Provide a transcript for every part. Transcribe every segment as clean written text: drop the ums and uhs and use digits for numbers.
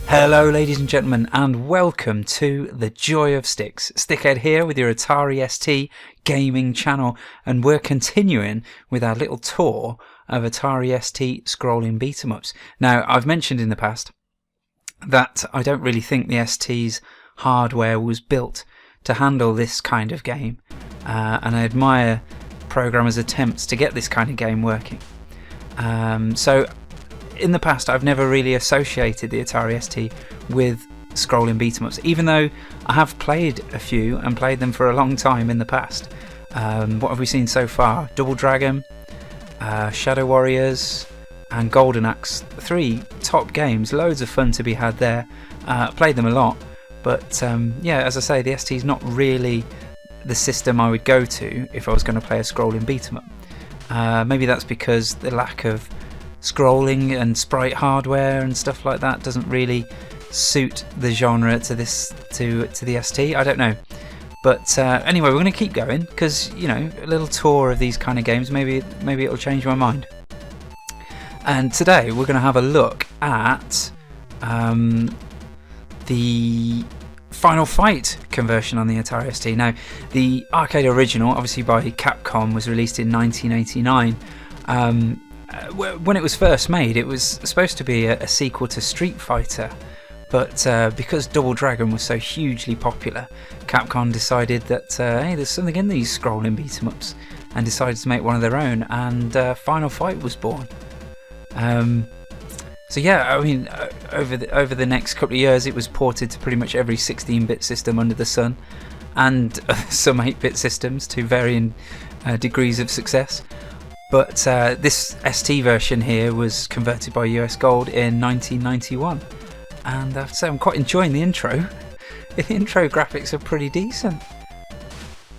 Hello ladies and gentlemen, and welcome to The Joy of Sticks. Stickhead here with your Atari ST gaming channel, and we're continuing with our little tour of Atari ST scrolling beat-em-ups. Now, I've mentioned in the past that I don't really think the ST's hardware was built to handle this kind of game, and I admire programmers' attempts to get this kind of game working. So in the past, I've never really associated the Atari ST with scrolling beat-em-ups, even though I have played a few and played them for a long time in the past. What have we seen so far? Double Dragon, Shadow Warriors and Golden Axe. 3 top games, loads of fun to be had there. Played them a lot, but yeah, as I say, the ST is not really the system I would go to if I was going to play a scrolling beat-em-up. Maybe that's because the lack of scrolling and sprite hardware and stuff like that doesn't really suit the genre to the ST. I don't know, but anyway, we're going to keep going because, you know, a little tour of these kind of games, maybe it'll change my mind. And today we're going to have a look at the Final Fight conversion on the Atari ST. Now, the arcade original, obviously by Capcom, was released in 1989. When it was first made, it was supposed to be a sequel to Street Fighter, but because Double Dragon was so hugely popular, Capcom decided that hey, there's something in these scrolling beat-em-ups, and decided to make one of their own, and Final Fight was born. So yeah, I mean, over the next couple of years, it was ported to pretty much every 16-bit system under the sun, and some 8-bit systems to varying degrees of success. But this ST version here was converted by US Gold in 1991, and I have to say I'm quite enjoying the intro. The intro graphics are pretty decent.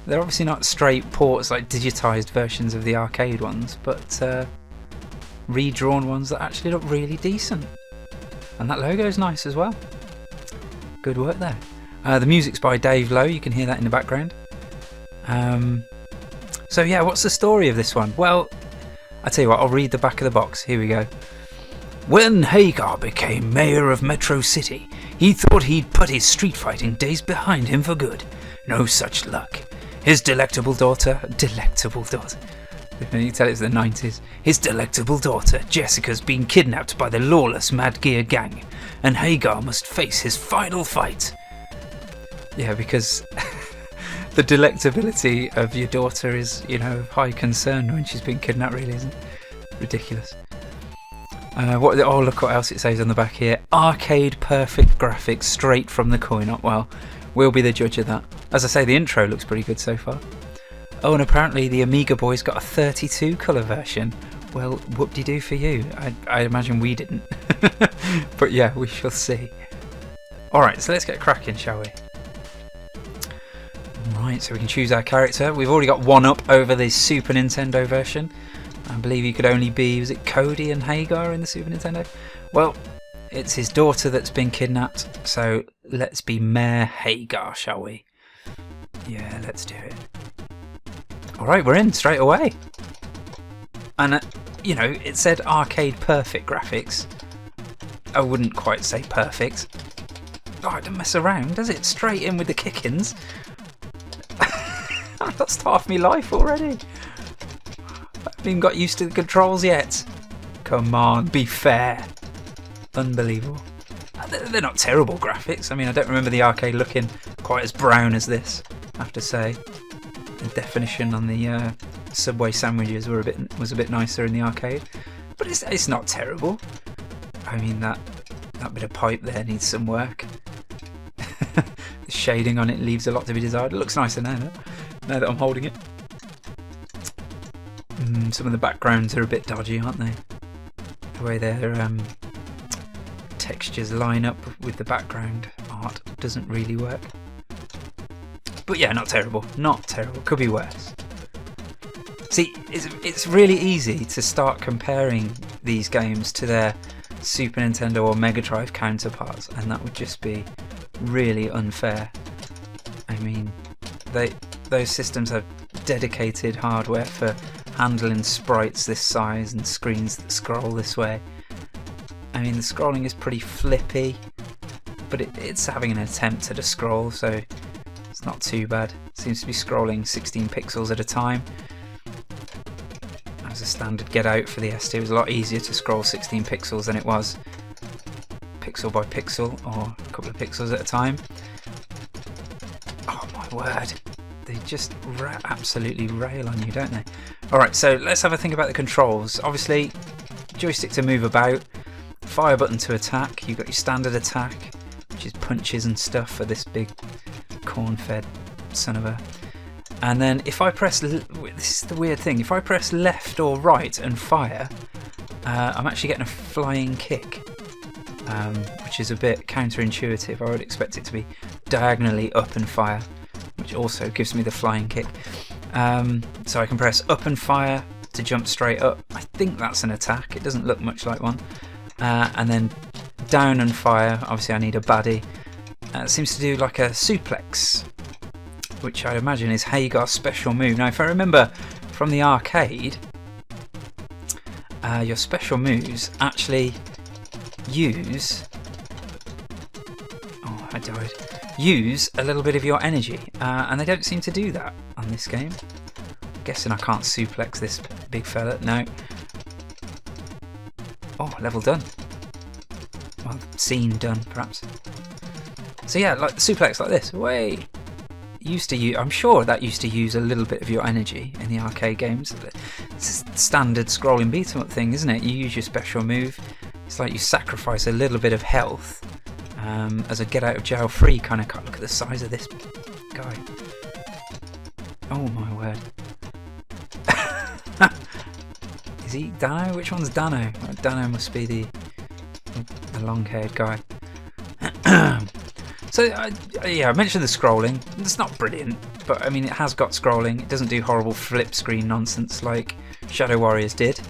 They're obviously not straight ports like digitised versions of the arcade ones, but redrawn ones that actually look really decent. And that logo's nice as well. Good work there. The music's by Dave Lowe, you can hear that in the background. So yeah, what's the story of this one? Well, I tell you what, I'll read the back of the box. Here we go. When Hagar became mayor of Metro City, he thought he'd put his street fighting days behind him for good. No such luck. His delectable daughter, you can tell it's the 90s. His delectable daughter, Jessica's been kidnapped by the lawless Mad Gear gang, and Hagar must face his final fight. Yeah, because the delectability of your daughter is, you know, of high concern when she's been kidnapped, really, isn't it? Ridiculous. Oh, look what else it says on the back here. Arcade perfect graphics straight from the coin-op. Well, we'll be the judge of that. As I say, the intro looks pretty good so far. Oh, and apparently the Amiga boys got a 32 colour version. Well, whoop-de-doo for you. I imagine we didn't. But yeah, we shall see. Alright, so let's get cracking, shall we? Right, so we can choose our character. We've already got one up over the Super Nintendo version. I believe you could only be, was it Cody and Hagar in the Super Nintendo? Well, it's his daughter that's been kidnapped, so let's be Mayor Hagar, shall we? Yeah, let's do it. Alright, we're in straight away. And, you know, it said arcade perfect graphics. I wouldn't quite say perfect. Oh, it doesn't mess around, does it? Straight in with the kick-ins. I've lost half my life already. I haven't even got used to the controls yet. Come on, be fair. Unbelievable. They're not terrible graphics. I mean, I don't remember the arcade looking quite as brown as this, I have to say. The definition on the Subway sandwiches was a bit nicer in the arcade. But it's not terrible. I mean, that bit of pipe there needs some work. The shading on it leaves a lot to be desired. It looks nicer now that I'm holding it. Some of the backgrounds are a bit dodgy, aren't they? The way their textures line up with the background art doesn't really work. But yeah, not terrible. Not terrible. Could be worse. See, it's really easy to start comparing these games to their Super Nintendo or Mega Drive counterparts, and that would just be really unfair. I mean, those systems have dedicated hardware for handling sprites this size and screens that scroll this way. I mean, the scrolling is pretty flippy. but it's having an attempt at a scroll, so it's not too bad. It seems to be scrolling 16 pixels at a time. As a standard get out for the ST, it was a lot easier to scroll 16 pixels than it was pixel by pixel, or a couple of pixels at a time. Oh my word, they just absolutely rail on you, don't they? Alright, so let's have a think about the controls. Obviously, joystick to move about, fire button to attack. You've got your standard attack, which is punches and stuff for this big corn-fed son of a... And then if I press... This is the weird thing. If I press left or right and fire, I'm actually getting a flying kick, which is a bit counterintuitive. I would expect it to be diagonally up and fire, which also gives me the flying kick. So I can press up and fire to jump straight up. I think that's an attack. It doesn't look much like one. And then down and fire. Obviously I need a baddie. It seems to do like a suplex, which I imagine is Hagar's special move. Now if I remember from the arcade, your special moves actually use... Oh, I died. Use a little bit of your energy, and they don't seem to do that on this game. I'm guessing I can't suplex this big fella. No. Oh, level done. Well, scene done, perhaps. So yeah, like the suplex like this. Way used to use. I'm sure that used to use a little bit of your energy in the arcade games. It's a standard scrolling beat 'em up thing, isn't it? You use your special move. It's like you sacrifice a little bit of health as a get out of jail free kind of cut. Look at the size of this guy. Oh my word. Is he Dano? Which one's Dano? Dano must be the long-haired guy. So yeah, I mentioned the scrolling. It's not brilliant, but I mean it has got scrolling. It doesn't do horrible flip screen nonsense like Shadow Warriors did.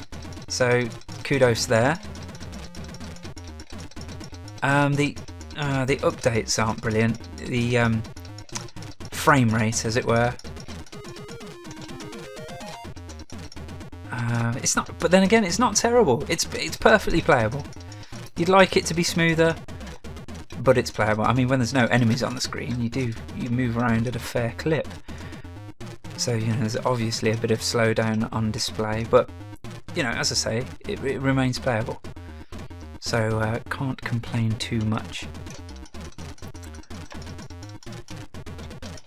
So kudos there. The updates aren't brilliant. The frame rate, as it were, it's not. But then again, it's not terrible. It's perfectly playable. You'd like it to be smoother, but it's playable. I mean, when there's no enemies on the screen, you move around at a fair clip. So you know, there's obviously a bit of slowdown on display, but you know, as I say, it remains playable. So can't complain too much.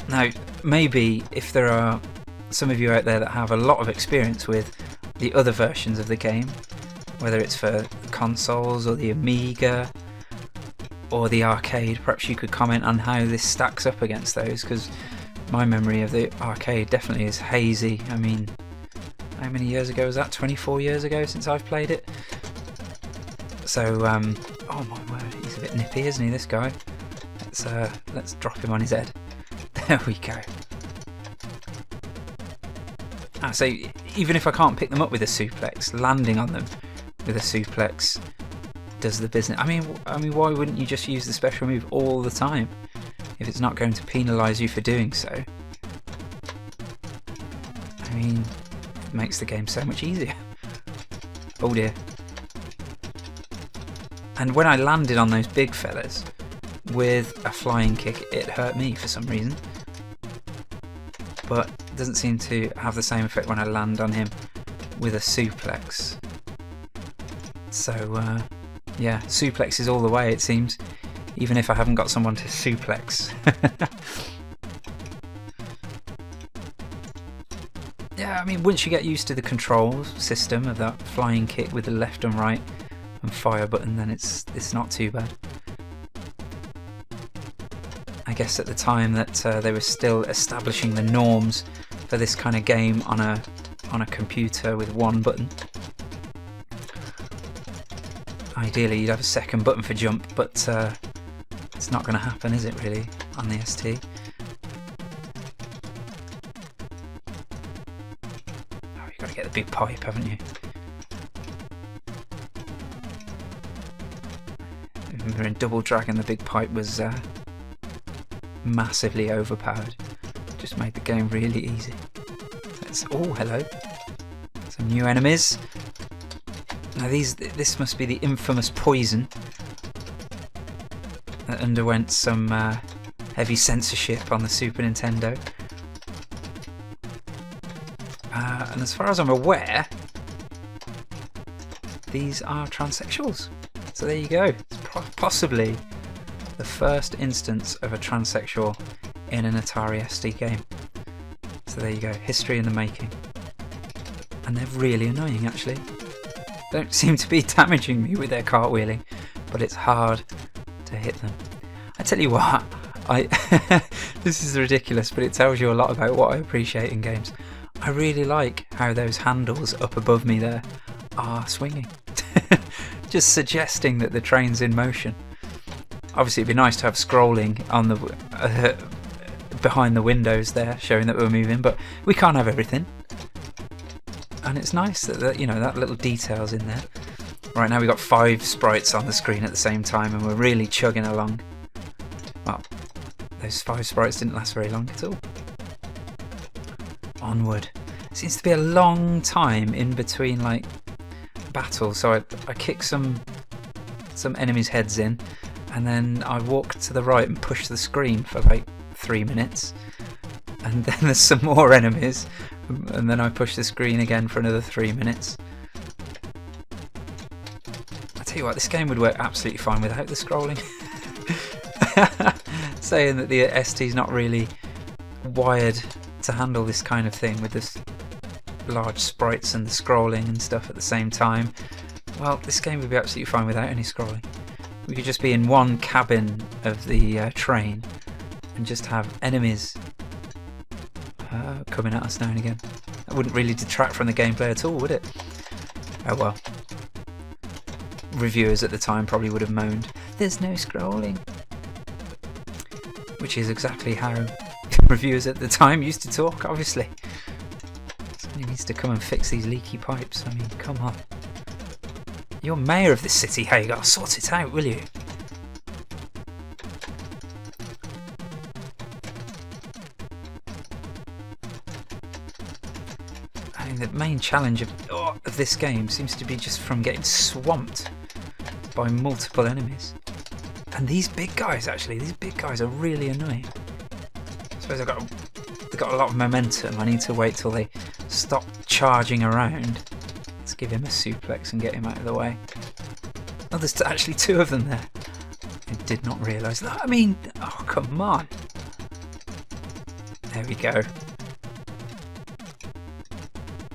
Now, maybe if there are some of you out there that have a lot of experience with the other versions of the game, whether it's for consoles or the Amiga or the arcade, perhaps you could comment on how this stacks up against those, because my memory of the arcade definitely is hazy. I mean, how many years ago was that? 24 years ago since I've played it. So, oh my word, he's a bit nippy, isn't he, this guy? Let's drop him on his head. There we go. So even if I can't pick them up with a suplex, landing on them with a suplex does the business. I mean, why wouldn't you just use the special move all the time if it's not going to penalise you for doing so? I mean, it makes the game so much easier. Oh dear. And when I landed on those big fellas with a flying kick, it hurt me for some reason. But it doesn't seem to have the same effect when I land on him with a suplex. So, yeah, suplex is all the way, it seems, even if I haven't got someone to suplex. Yeah, I mean, once you get used to the control system of that flying kick with the left and right and fire button, then it's not too bad. I guess at the time that they were still establishing the norms for this kind of game on a computer with one button. Ideally you'd have a second button for jump, but it's not going to happen, is it really, on the ST? Oh, you've got to get the big pipe, haven't you? Remember in Double Dragon the big pipe was massively overpowered. Just made the game really easy. Oh, hello. Some new enemies. Now this must be the infamous poison that underwent some heavy censorship on the Super Nintendo. And as far as I'm aware, these are transsexuals. So there you go. It's possibly the first instance of a transsexual in an Atari ST game. So there you go. History in the making. And they're really annoying, actually. Don't seem to be damaging me with their cartwheeling, but it's hard to hit them. I tell you what, this is ridiculous, but it tells you a lot about what I appreciate in games. I really like how those handles up above me there are swinging. Just suggesting that the train's in motion. Obviously it'd be nice to have scrolling on the behind the windows there, showing that we're moving, but we can't have everything. And it's nice that you know, that little detail's in there. Right now we've got 5 sprites on the screen at the same time, and we're really chugging along. Well, those 5 sprites didn't last very long at all. Onward. It seems to be a long time in between like battles, so I kick some enemies' heads in, and then I walk to the right and push the screen for like 3 minutes, and then there's some more enemies, and then I push the screen again for another 3 minutes. I tell you what, this game would work absolutely fine without the scrolling. Saying that the ST's not really wired to handle this kind of thing with this large sprites and the scrolling and stuff at the same time. Well, this game would be absolutely fine without any scrolling. We could just be in one cabin of the train and just have enemies coming at us now and again. That wouldn't really detract from the gameplay at all, would it? Oh well. Reviewers at the time probably would have moaned, "There's no scrolling." Which is exactly how reviewers at the time used to talk, obviously. Somebody needs to come and fix these leaky pipes. I mean, come on. You're mayor of this city, Hagar. Sort it out, will you? I mean, the main challenge of this game seems to be just from getting swamped by multiple enemies. And these big guys, actually, these big guys are really annoying. I suppose they've got a lot of momentum. I need to wait till they stop charging around. Let's give him a suplex and get him out of the way. Oh, there's actually 2 of them there. I did not realise that. I mean, oh, come on. There we go.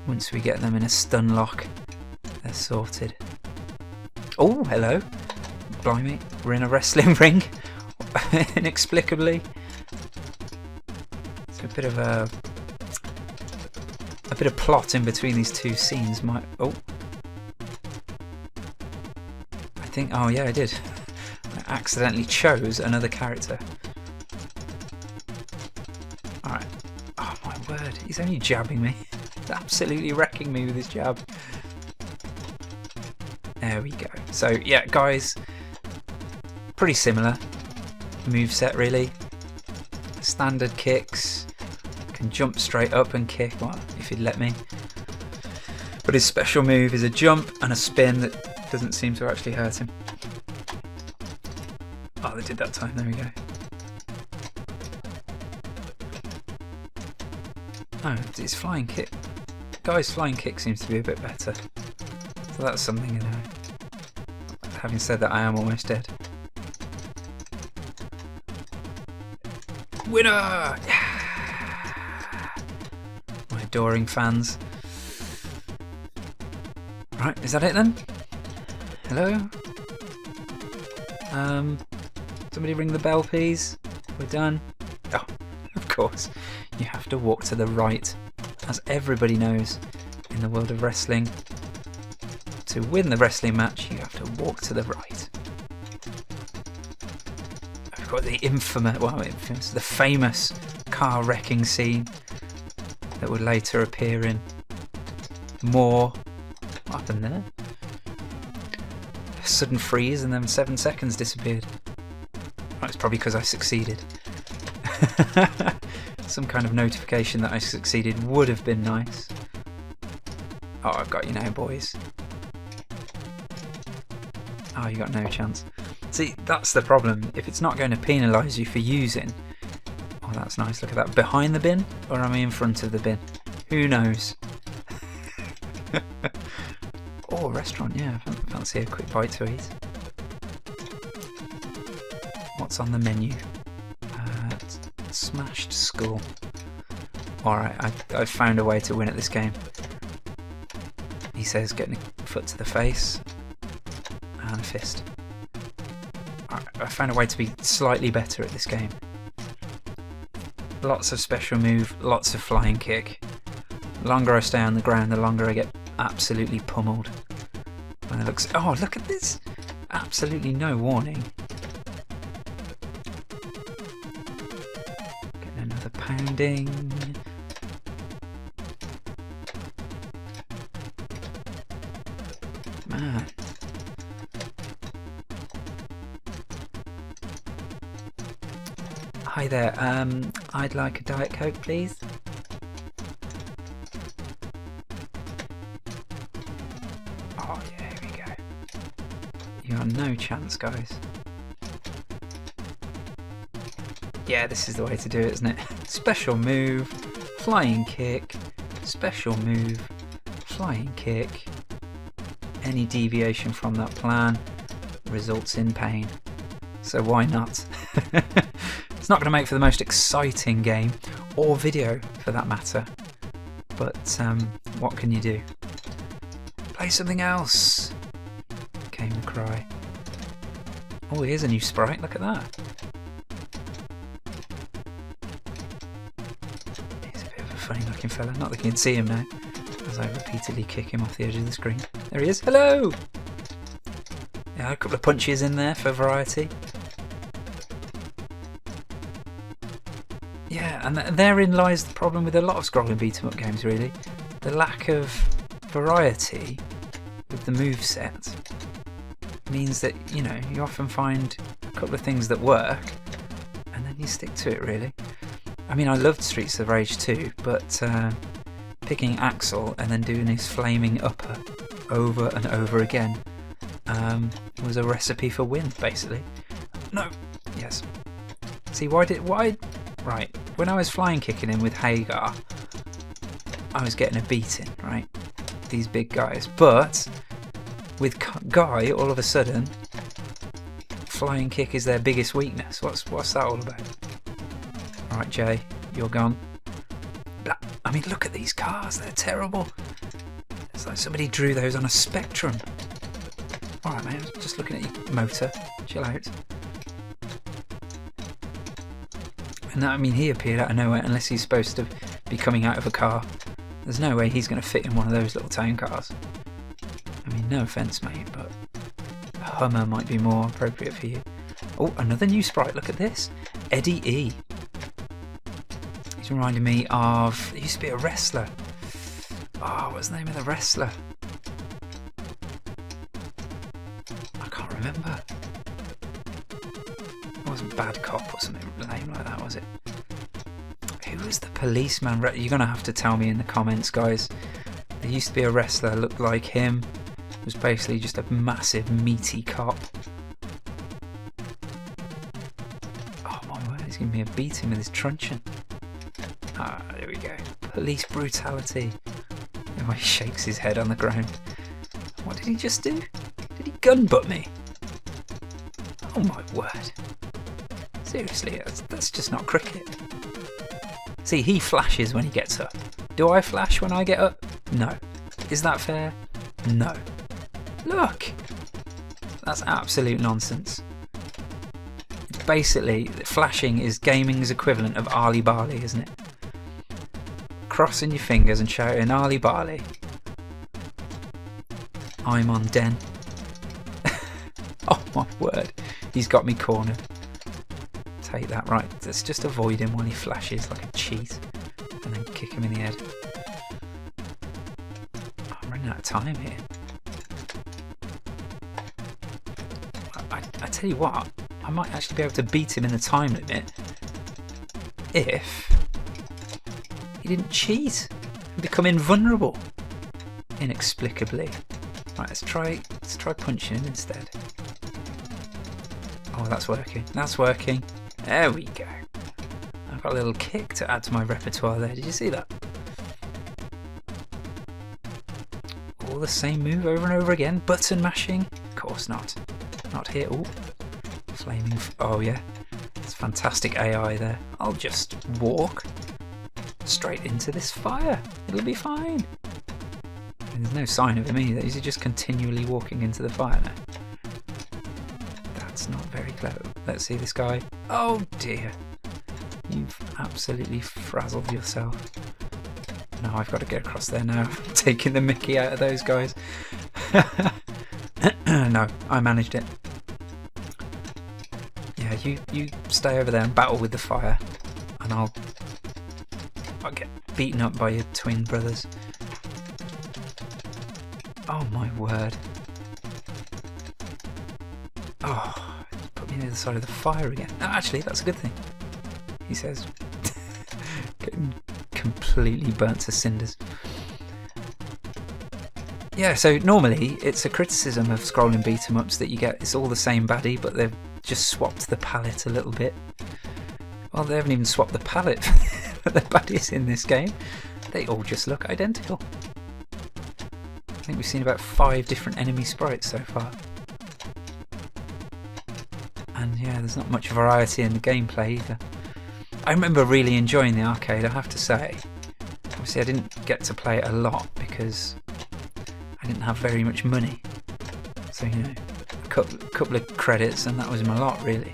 Once we get them in a stun lock, they're sorted. Oh, hello. Blimey, we're in a wrestling ring. Inexplicably. It's a bit of plot in between these 2 scenes. Oh, I think. Oh yeah, I did. I accidentally chose another character. All right. Oh my word, he's only jabbing me. He's absolutely wrecking me with his jab. There we go. So yeah, guys. Pretty similar moveset, really. Standard kicks. Can jump straight up and kick, well, if he'd let me. But his special move is a jump and a spin that doesn't seem to actually hurt him. Oh, they did that time. There we go. Oh, his flying kick. Guy's flying kick seems to be a bit better. So that's something, you know. Having said that, I am almost dead. Winner! Yeah! My adoring fans. Right, is that it then? Hello? Somebody ring the bell, please. We're done. Oh, of course. You have to walk to the right. As everybody knows in the world of wrestling, to win the wrestling match, you have to walk to the right. I've got the the famous car wrecking scene that would later appear in more. What happened there? A sudden freeze and then 7 seconds disappeared. Well, it's probably because I succeeded. Some kind of notification that I succeeded would have been nice. Oh, I've got you now, boys. Oh, you got no chance. See, that's the problem. If it's not going to penalise you for using... Oh, that's nice. Look at that. Behind the bin? Or am I in front of the bin? Who knows? Oh, restaurant, yeah. Fancy a quick bite to eat. What's on the menu? Smashed skull. Alright, I've found a way to win at this game. He says getting a foot to the face and a fist. I found a way to be slightly better at this game. Lots of special move, lots of flying kick. The longer I stay on the ground, the longer I get absolutely pummeled. And it looks... Oh, look at this! Absolutely no warning. Getting another pounding. Man. Hi there, I'd like a Diet Coke, please. Oh yeah, here we go. You got no chance, guys. Yeah, this is the way to do it, isn't it? Special move, flying kick, special move, flying kick. Any deviation from that plan results in pain. So why not? It's not going to make for the most exciting game, or video for that matter, but what can you do? Play something else, came the cry. Oh, here's a new sprite, look at that. He's a bit of a funny looking fella, not that you can see him now, as I repeatedly kick him off the edge of the screen. There he is, hello! Yeah, a couple of punches in there for variety. Yeah, and therein lies the problem with a lot of scrolling beat-em-up games, really. The lack of variety with the moveset means that, you know, you often find a couple of things that work, and then you stick to it, really. I mean, I loved Streets of Rage 2, but picking Axel and then doing his flaming upper over and over again was a recipe for win, basically. No! Yes. See, why... Right, when I was flying kicking him with Hagar, I was getting a beating, right? These big guys. But with Guy, all of a sudden, flying kick is their biggest weakness. What's that all about? Right, Jay, you're gone. I mean, look at these cars. They're terrible. It's like somebody drew those on a Spectrum. Alright, man, just looking at your motor. Chill out. And that, I mean, he appeared out of nowhere unless he's supposed to be coming out of a car. There's no way he's going to fit in one of those little town cars. I mean, no offence, mate, but a Hummer might be more appropriate for you. Oh, another new sprite. Look at this. Eddie E. He's reminding me of... He used to be a wrestler. Oh, what's the name of the wrestler? I can't remember. It wasn't Bad Cop or something lame like that, was it? Who was the policeman? You're going to have to tell me in the comments, guys. There used to be a wrestler, looked like him. Was basically just a massive, meaty cop. Oh my word, he's giving me a beating with his truncheon. Ah, there we go. Police brutality. Oh, he shakes his head on the ground. What did he just do? Did he gunbutt me? Oh my word. Seriously, that's just not cricket. See, he flashes when he gets up. Do I flash when I get up? No. Is that fair? No. Look! That's absolute nonsense. Basically, flashing is gaming's equivalent of Ali Bali, isn't it? Crossing your fingers and shouting Ali Bali. I'm on Den. Oh my word, he's got me cornered. Take that, right, let's just avoid him while he flashes like a cheat and then kick him in the head. Oh, I'm running out of time here. I tell you what, I might actually be able to beat him in the time limit if he didn't cheat and become invulnerable inexplicably. Right, let's try punching him instead. Oh, that's working. That's working. There we go. I've got a little kick to add to my repertoire there. Did you see that? All the same move over and over again. Button mashing? Of course not. Not here. Ooh. Flaming. Oh, yeah. It's fantastic AI there. I'll just walk straight into this fire. It'll be fine. And there's no sign of him either. He's just continually walking into the fire now. That's not very clever. Let's see this guy. Oh dear. You've absolutely frazzled yourself. No, I've got to get across there now. Taking the mickey out of those guys. No, I managed it. Yeah, you stay over there and battle with the fire. And I'll get beaten up by your twin brothers. Oh my word. Oh, put me on the other side of the fire again. No, actually, that's a good thing. He says. Getting completely burnt to cinders. Yeah, so normally it's a criticism of scrolling beat-em-ups that you get, it's all the same baddie, but they've just swapped the palette a little bit. Well, they haven't even swapped the palette for the baddies in this game. They all just look identical. I think we've seen about 5 different enemy sprites so far. And yeah, there's not much variety in the gameplay either. I remember really enjoying the arcade, I have to say. Obviously I didn't get to play it a lot because I didn't have very much money. So, you know, a couple of credits and that was my lot, really.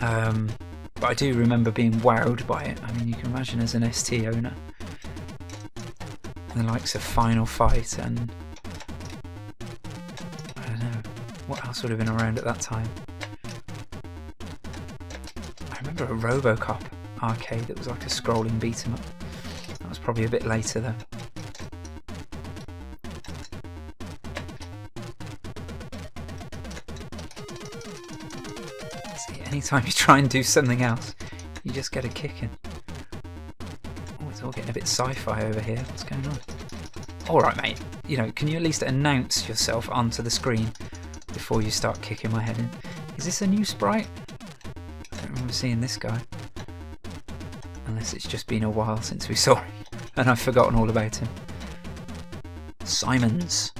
But I do remember being wowed by it. I mean, you can imagine as an ST owner. The likes of Final Fight and I don't know, what else would have been around at that time? I remember a RoboCop arcade that was like a scrolling beat-em-up. That was probably a bit later though. See, anytime you try and do something else, you just get a kick in. Oh, it's all getting a bit sci-fi over here. What's going on? Alright mate, you know, can you at least announce yourself onto the screen before you start kicking my head in? Is this a new sprite? I don't remember seeing this guy. Unless it's just been a while since we saw him and I've forgotten all about him. Simons.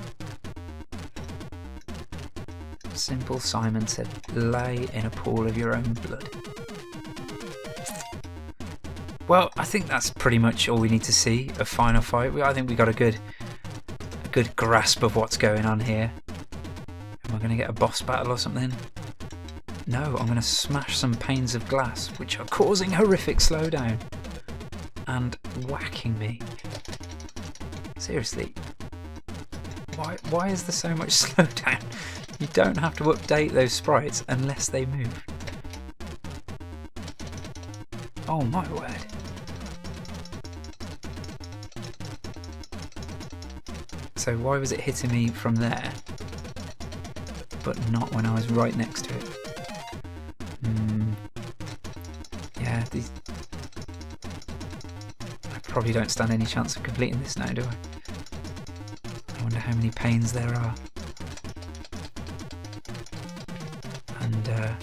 Simple Simon said, lay in a pool of your own blood. Well, I think that's pretty much all we need to see of Final Fight. I think we got a good grasp of what's going on here. Am I going to get a boss battle or something? No, I'm going to smash some panes of glass, which are causing horrific slowdown and whacking me. Seriously, why is there so much slowdown? You don't have to update those sprites unless they move. Oh my word. So why was it hitting me from there, but not when I was right next to it? Yeah, these... I probably don't stand any chance of completing this now, do I? I wonder how many panes there are. And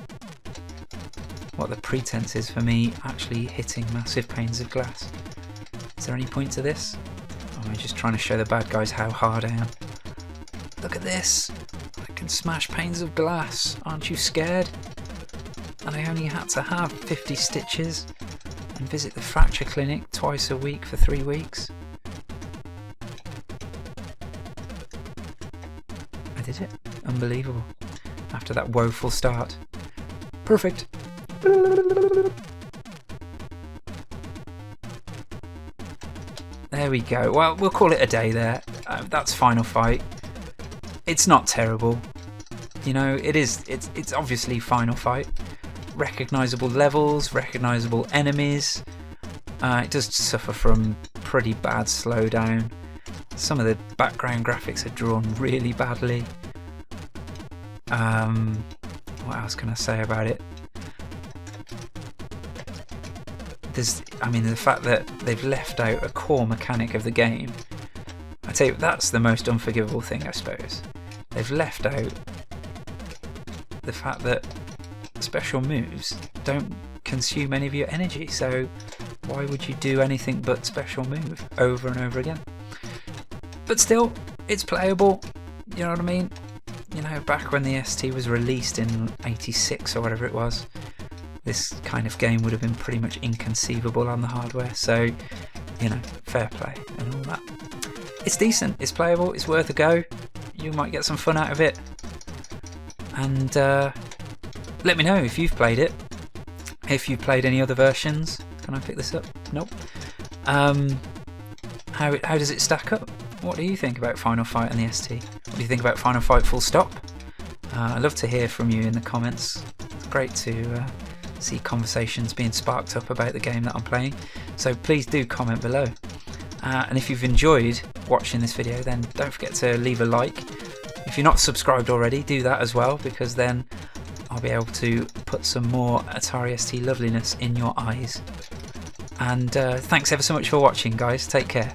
what the pretense is for me actually hitting massive panes of glass. Is there any point to this? Or am I just trying to show the bad guys how hard I am? Look at this! I can smash panes of glass. Aren't you scared? And I only had to have 50 stitches and visit the fracture clinic twice a week for 3 weeks. I did it. Unbelievable. After that woeful start. Perfect. There we go. Well, we'll call it a day there. That's Final Fight. It's not terrible. You know, it's obviously Final Fight. Recognisable levels, recognisable enemies. It does suffer from pretty bad slowdown. Some of the background graphics are drawn really badly. What else can I say about it? The fact that they've left out a core mechanic of the game. I'd say that's the most unforgivable thing, I suppose. They've left out the fact that special moves don't consume any of your energy, so why would you do anything but special move over and over again? But still, it's playable, you know what I mean? You know, back when the ST was released in 86 or whatever it was, this kind of game would have been pretty much inconceivable on the hardware, so, you know, fair play and all that. It's decent, it's playable, it's worth a go, you might get some fun out of it, and let me know if you've played it, if you've played any other versions. Can I pick this up? Nope. How does it stack up? What do you think about Final Fight and the ST? What do you think about Final Fight full stop? I'd love to hear from you in the comments. It's great to see conversations being sparked up about the game that I'm playing, so please do comment below. And if you've enjoyed watching this video, then don't forget to leave a like. If you're not subscribed already, do that as well, because then I'll be able to put some more Atari ST loveliness in your eyes. And thanks ever so much for watching, guys. Take care.